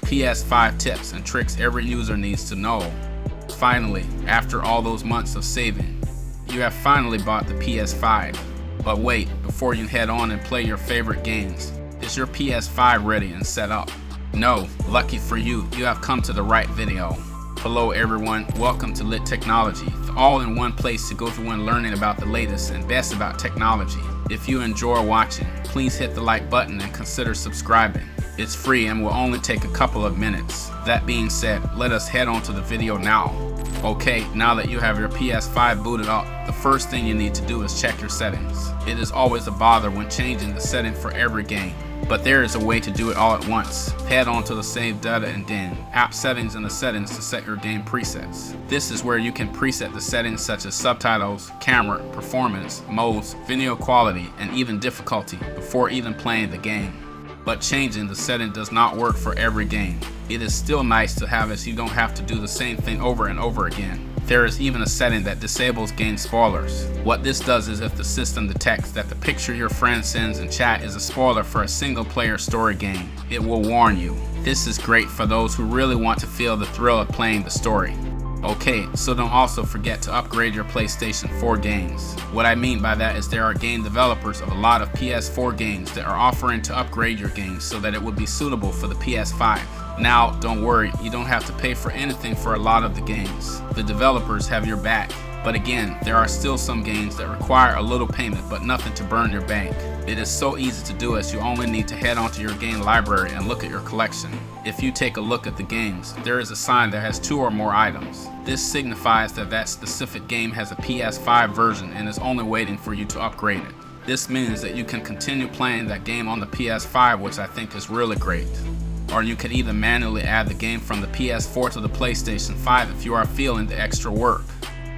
PS5 tips and tricks every user needs to know. Finally, after all those months of saving, you have finally bought the PS5. But wait, before you head on and play your favorite games, is your PS5 ready and set up? No, lucky for you, you have come to the right video. Hello everyone, welcome to Lit Technology, the all-in-one place to go to when learning about the latest and best about technology. If you enjoy watching, please hit the like button and consider subscribing. It's free and will only take a couple of minutes. That being said, let us head on to the video now. Okay, now that you have your PS5 booted up, the first thing you need to do is check your settings. It is always a bother when changing the setting for every game, but there is a way to do it all at once. Head on to the Save Data and then App Settings in the settings to set your game presets. This is where you can preset the settings such as subtitles, camera, performance, modes, video quality, and even difficulty before even playing the game. But changing the setting does not work for every game. It is still nice to have as you don't have to do the same thing over and over again. There is even a setting that disables game spoilers. What this does is if the system detects that the picture your friend sends in chat is a spoiler for a single player story game, it will warn you. This is great for those who really want to feel the thrill of playing the story. Okay, so don't also forget to upgrade your PlayStation 4 games. What I mean by that is there are game developers of a lot of PS4 games that are offering to upgrade your games so that it would be suitable for the PS5. Now, don't worry, you don't have to pay for anything for a lot of the games. The developers have your back. But again, there are still some games that require a little payment but nothing to burn your bank. It is so easy to do as you only need to head onto your game library and look at your collection. If you take a look at the games, there is a sign that has 2 or more items. This signifies that that specific game has a PS5 version and is only waiting for you to upgrade it. This means that you can continue playing that game on the PS5, which I think is really great. Or you can either manually add the game from the PS4 to the PlayStation 5 if you are feeling the extra work.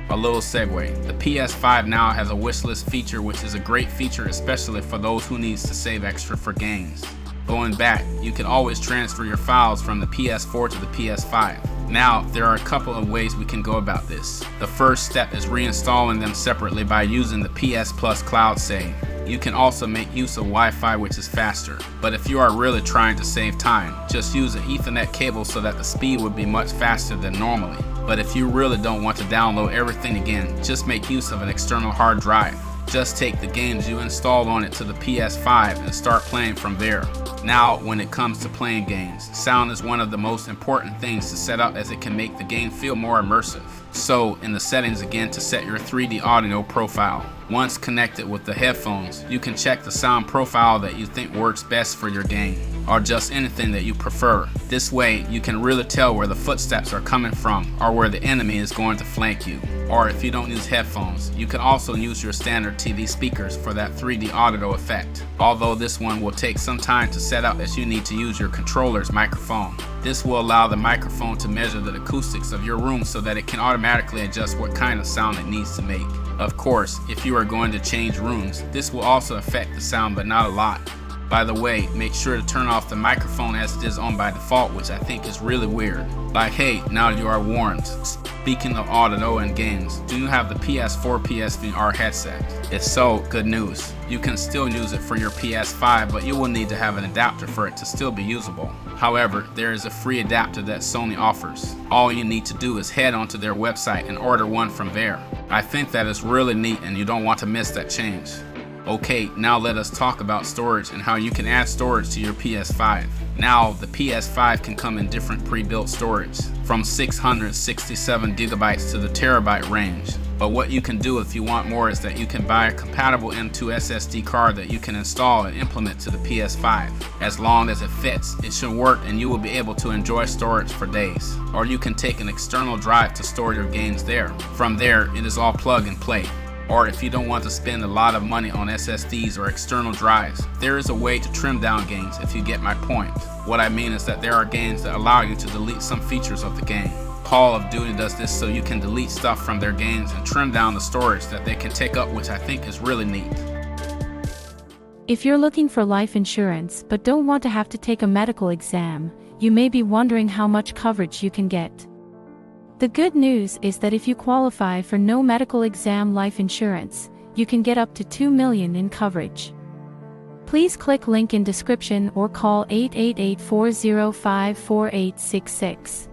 A little segue, the PS5 now has a wishlist feature, which is a great feature especially for those who needs to save extra for games. Going back, you can always transfer your files from the PS4 to the PS5. Now, there are a couple of ways we can go about this. The first step is reinstalling them separately by using the PS Plus Cloud Save. You can also make use of Wi-Fi, which is faster. But if you are really trying to save time, just use an Ethernet cable so that the speed would be much faster than normally. But if you really don't want to download everything again, just make use of an external hard drive. Just take the games you installed on it to the PS5 and start playing from there. Now, when it comes to playing games, sound is one of the most important things to set up as it can make the game feel more immersive. So, in the settings again to set your 3D audio profile. Once connected with the headphones, you can check the sound profile that you think works best for your game, or just anything that you prefer. This way, you can really tell where the footsteps are coming from or where the enemy is going to flank you. Or if you don't use headphones, you can also use your standard TV speakers for that 3D audio effect. Although this one will take some time to set up as you need to use your controller's microphone. This will allow the microphone to measure the acoustics of your room so that it can automatically adjust what kind of sound it needs to make. Of course, if you are going to change rooms, this will also affect the sound, but not a lot. By the way, make sure to turn off the microphone as it is on by default, which I think is really weird. Like, hey, now you are warned. Speaking of audio and games, do you have the PS4 PSVR headset? If so, good news. You can still use it for your PS5, but you will need to have an adapter for it to still be usable. However, there is a free adapter that Sony offers. All you need to do is head onto their website and order one from there. I think that is really neat and you don't want to miss that change. Okay, now let us talk about storage and how you can add storage to your PS5. Now, the PS5 can come in different pre-built storage, from 667 gigabytes to the terabyte range. But what you can do if you want more is that you can buy a compatible M.2 SSD card that you can install and implement to the PS5. As long as it fits, it should work and you will be able to enjoy storage for days. Or you can take an external drive to store your games there. From there, it is all plug and play. Or if you don't want to spend a lot of money on SSDs or external drives, there is a way to trim down games if you get my point. What I mean is that there are games that allow you to delete some features of the game. Call of Duty does this so you can delete stuff from their games and trim down the storage that they can take up, which I think is really neat. If you're looking for life insurance but don't want to have to take a medical exam, you may be wondering how much coverage you can get. The good news is that if you qualify for no medical exam life insurance, you can get up to $2 million in coverage. Please click link in description or call 888-405-4866.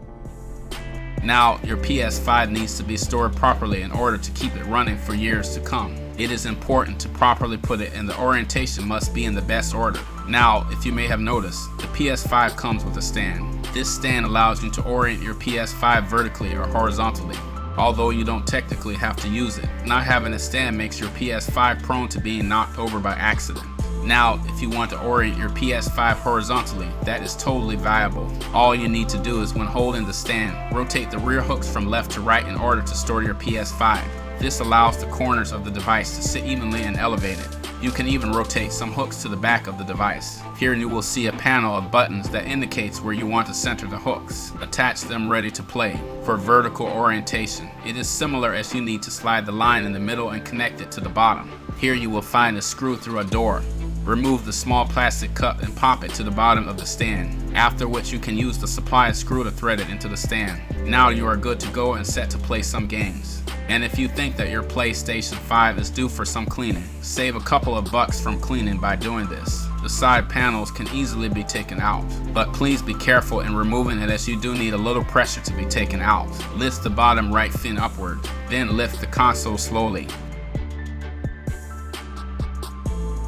Now, your PS5 needs to be stored properly in order to keep it running for years to come. It is important to properly put it, and the orientation must be in the best order. Now, if you may have noticed, the PS5 comes with a stand. This stand allows you to orient your PS5 vertically or horizontally, although you don't technically have to use it. Not having a stand makes your PS5 prone to being knocked over by accident. Now, if you want to orient your PS5 horizontally, that is totally viable. All you need to do is, when holding the stand, rotate the rear hooks from left to right in order to store your PS5. This allows the corners of the device to sit evenly and elevated. You can even rotate some hooks to the back of the device. Here you will see a panel of buttons that indicates where you want to center the hooks. Attach them ready to play. For vertical orientation, it is similar, as you need to slide the line in the middle and connect it to the bottom. Here you will find a screw through a door. Remove the small plastic cup and pop it to the bottom of the stand, after which you can use the supplied screw to thread it into the stand. Now you are good to go and set to play some games. And if you think that your PlayStation 5 is due for some cleaning, save a couple of bucks from cleaning by doing this. The side panels can easily be taken out, but please be careful in removing it, as you do need a little pressure to be taken out. Lift the bottom right fin upward, then lift the console slowly.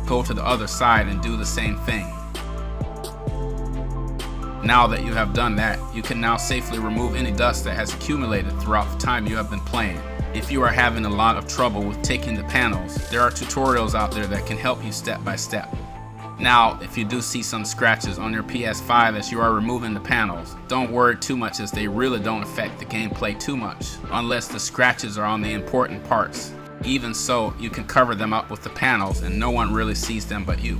Go to the other side and do the same thing. Now that you have done that, you can now safely remove any dust that has accumulated throughout the time you have been playing. If you are having a lot of trouble with taking the panels, there are tutorials out there that can help you step by step. Now, if you do see some scratches on your PS5 as you are removing the panels, don't worry too much, as they really don't affect the gameplay too much, unless the scratches are on the important parts. Even so, you can cover them up with the panels and no one really sees them but you.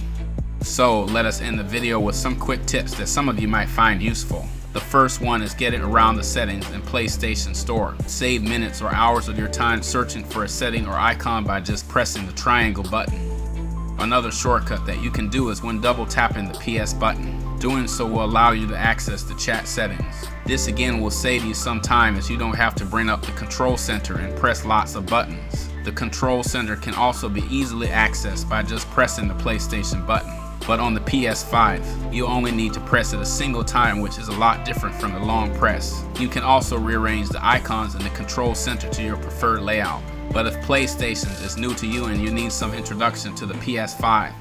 So, let us end the video with some quick tips that some of you might find useful. The first one is getting around the settings in PlayStation Store. Save minutes or hours of your time searching for a setting or icon by just pressing the triangle button. Another shortcut that you can do is when double tapping the PS button. Doing so will allow you to access the chat settings. This again will save you some time, as you don't have to bring up the control center and press lots of buttons. The control center can also be easily accessed by just pressing the PlayStation button. But on the PS5, you only need to press it a single time, which is a lot different from the long press. You can also rearrange the icons in the control center to your preferred layout. But if PlayStation is new to you and you need some introduction to the PS5,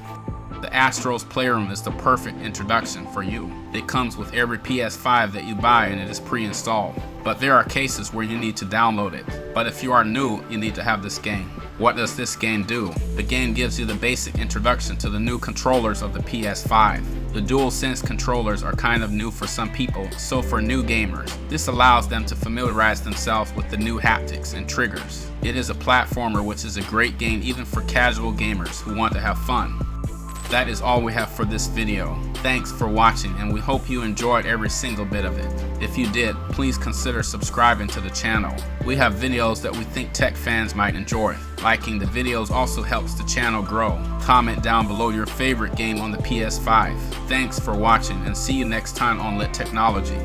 the Astro's Playroom is the perfect introduction for you. It comes with every PS5 that you buy, and it is pre-installed. But there are cases where you need to download it. But if you are new, you need to have this game. What does this game do? The game gives you the basic introduction to the new controllers of the PS5. The DualSense controllers are kind of new for some people, so for new gamers, this allows them to familiarize themselves with the new haptics and triggers. It is a platformer, which is a great game even for casual gamers who want to have fun. That is all we have for this video. Thanks for watching, and we hope you enjoyed every single bit of it. If you did, please consider subscribing to the channel. We have videos that we think tech fans might enjoy. Liking the videos also helps the channel grow. Comment down below your favorite game on the PS5. Thanks for watching, and see you next time on Lit Technology.